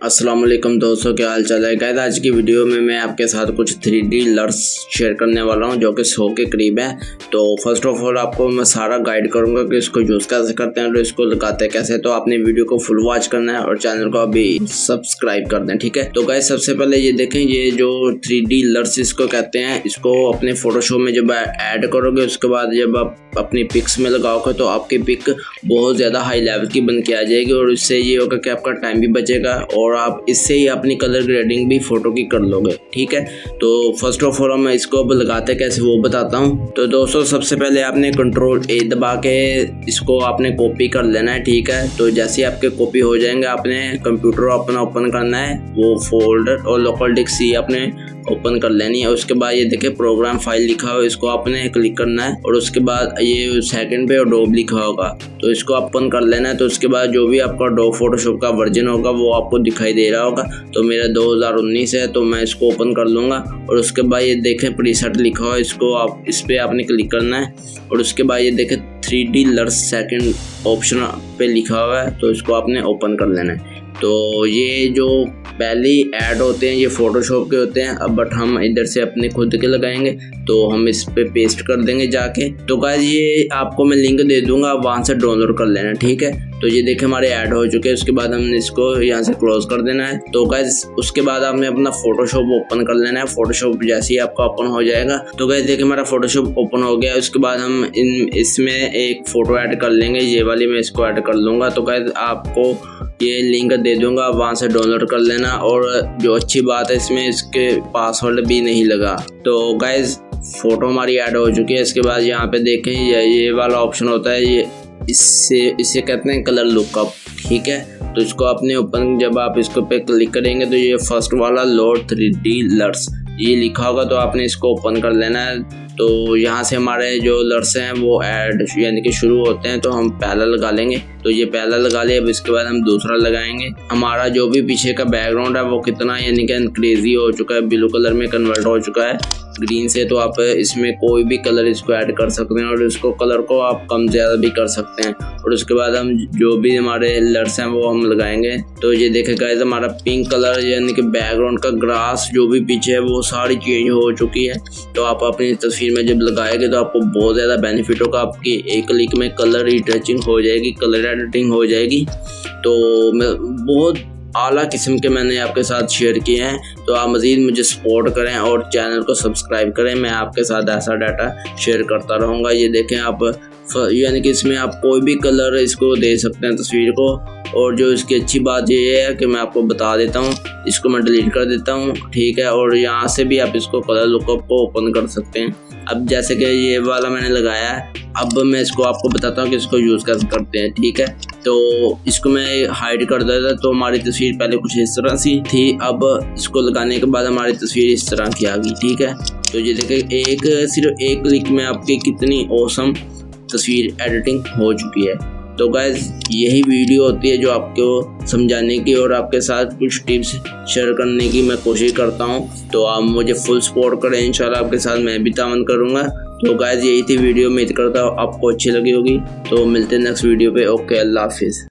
अस्सलाम वालेकुम दोस्तों, क्या हाल चाल है। गाइस आज की वीडियो में मैं आपके साथ कुछ 3D लर्स शेयर करने वाला हूं जो कि 100 के करीब है। तो फर्स्ट ऑफ ऑल आपको मैं सारा गाइड करूंगा कि इसको यूज़ कैसे करते हैं और इसको लगाते हैं कैसे। तो आपने वीडियो को फुल वॉच करना है और चैनल को अभी सब्सक्राइब कर दें, ठीक है। तो गाइस सबसे पहले ये देखें, ये जो 3D लर्स इसको कहते हैं, इसको अपने फोटोशॉप में जब ऐड करोगे उसके बाद जब आप अपनी पिक्स में लगाओगे तो आपकी पिक बहुत ज़्यादा हाई लेवल की बन के आ जाएगी और इससे ये होगा कि आपका टाइम भी बचेगा और आप इससे ही अपनी कलर ग्रेडिंग भी फोटो की कर लोगे, ठीक है। तो फर्स्ट ऑफ ऑल मैं इसको अब लगाते कैसे वो बताता हूँ। तो दोस्तों सबसे पहले आपने Ctrl+A दबा के इसको आपने कॉपी कर लेना है, ठीक है। तो जैसे ही आपके कॉपी हो जाएंगे आपने कंप्यूटर अपना ओपन करना है, वो फोल्डर और लोकल डिस्क सी आपने ओपन कर लेनी है। उसके बाद ये देखिए प्रोग्राम फाइल लिखा हो, इसको आपने क्लिक करना है और उसके बाद ये सेकंड पे अडोब लिखा होगा तो इसको ओपन कर लेना है। तो उसके बाद जो भी आपका फोटोशॉप का वर्जन होगा वो आपको दिखाई दे रहा होगा। तो मेरा 2019 है तो मैं इसको ओपन कर लूँगा और उसके बाद ये देखें प्रीसेट लिखा हो, इसको आप इस पर आपने क्लिक करना है और उसके बाद ये देखें 3D लर्स सेकेंड ऑप्शन पे लिखा हुआ है तो इसको आपने ओपन कर लेना है। तो ये जो पहले ऐड होते हैं ये फोटोशॉप के होते हैं, अब बट हम इधर से अपने खुद के लगाएंगे तो हम इस पे पेस्ट कर देंगे जाके। तो गाइस ये आपको मैं लिंक दे दूंगा, आप वहाँ से डाउनलोड कर लेना, ठीक है। तो ये देखें हमारे ऐड हो चुके हैं। उसके बाद हमने इसको यहाँ से क्लोज कर देना है। तो गाइस उसके बाद आपने अपना फोटोशॉप ओपन कर लेना है। फोटोशॉप जैसे ही आपका ओपन हो जाएगा तो गाइस देखिए हमारा फोटोशॉप ओपन हो गया। उसके बाद हम इसमें एक फ़ोटो ऐड कर लेंगे, ये वाली मैं इसको ऐड कर लूँगा। तो गाइस आपको ये लिंक दे दूंगा, वहाँ से डाउनलोड कर लेना। और जो अच्छी बात है इसमें इसके पासवर्ड भी नहीं लगा। तो गाइस फ़ोटो हमारी ऐड हो चुकी है। इसके बाद यहाँ पे देखें ये वाला ऑप्शन होता है, ये इससे कहते हैं कलर लुकअप, ठीक है। तो इसको अपने ओपन जब आप इसको पे क्लिक करेंगे तो ये फर्स्ट वाला लोड 3D लर्स ये लिखा होगा तो आपने इसको ओपन कर लेना है। तो यहाँ से हमारे जो लर्स हैं वो ऐड यानी कि शुरू होते हैं। तो हम पहला लगा लेंगे, तो ये पहला लगा लिया। अब इसके बाद हम दूसरा लगाएंगे। हमारा जो भी पीछे का बैकग्राउंड है वो कितना यानी कि क्रेजी हो चुका है, ब्लू कलर में कन्वर्ट हो चुका है ग्रीन से। तो आप इसमें कोई भी कलर इसको ऐड कर सकते हैं और इसको कलर को आप कम ज़्यादा भी कर सकते हैं। और उसके बाद हम जो भी हमारे लर्स हैं वो हम लगाएंगे। तो ये देखें गाइस हमारा पिंक कलर यानी कि बैकग्राउंड का ग्रास जो भी पीछे है वो सारी चेंज हो चुकी है। तो आप अपनी तस्वीर में जब लगाएंगे तो आपको बहुत ज़्यादा बेनिफिट होगा। आपकी एक क्लिक में कलर रिटचिंग हो जाएगी, कलर एडिटिंग हो जाएगी। तो मैं बहुत आला किस्म के मैंने आपके साथ शेयर किए हैं। तो आप मज़ीद मुझे सपोर्ट करें और चैनल को सब्सक्राइब करें, मैं आपके साथ ऐसा डाटा शेयर करता रहूँगा। ये देखें आप यानी कि इसमें आप कोई भी कलर इसको दे सकते हैं तस्वीर को। और जो इसकी अच्छी बात ये है कि मैं आपको बता देता हूँ, इसको मैं डिलीट कर देता हूँ, ठीक है। और यहाँ से भी आप इसको कलर लुकअप को ओपन कर सकते हैं। अब जैसे कि ये वाला मैंने लगाया है, अब मैं इसको आपको बताता हूँ कि इसको यूज़ कैसे करते हैं, ठीक है। तो इसको मैं हाइड कर देता। तो हमारी तस्वीर पहले कुछ इस तरह सी थी, अब इसको लगाने के बाद हमारी तस्वीर इस तरह की आ गई, ठीक है। तो ये देखिए सिर्फ एक क्लिक में आपकी कितनी औसम तस्वीर एडिटिंग हो चुकी है। तो गाइस यही वीडियो होती है जो आपको समझाने की और आपके साथ कुछ टिप्स शेयर करने की मैं कोशिश करता हूं। तो आप मुझे फुल सपोर्ट करें, इंशाल्लाह आपके साथ मैं भी तावन करूंगा। तो गाइस यही थी वीडियो, उम्मीद करता हूं आपको अच्छी लगी होगी। तो मिलते हैं नेक्स्ट वीडियो पे। ओके, अल्लाह हाफिज़।